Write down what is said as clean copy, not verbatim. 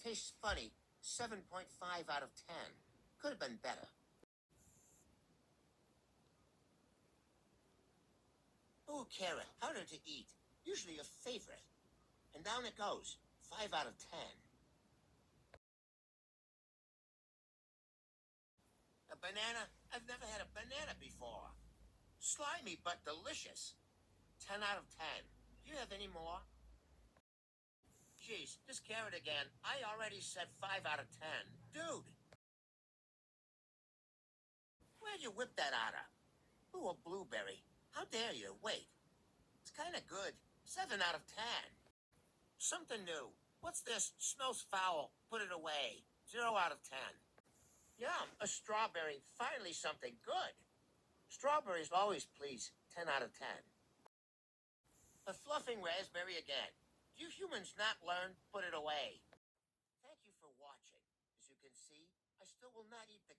Tastes funny. 7.5 out of 10. Could have been better. Ooh, carrot, harder to eat. Usually a favorite. And down it goes. 5 out of 10. A banana? I've never had a banana before. Slimy but delicious. 10 out of 10. Do you have any more? Jeez, this carrot again. I already said 5 out of 10. Dude! Where'd you whip that out of? Ooh, a blueberry. How dare you? Wait. It's kinda good. 7 out of 10. Something new. What's this? Smells foul. Put it away. 0 out of 10. Yum, a strawberry. Finally something good. Strawberries always please. 10 out of 10. A fluffing raspberry again. Do you humans not learn? Put it away. Thank you for watching. As you can see, I still will not eat the carrot.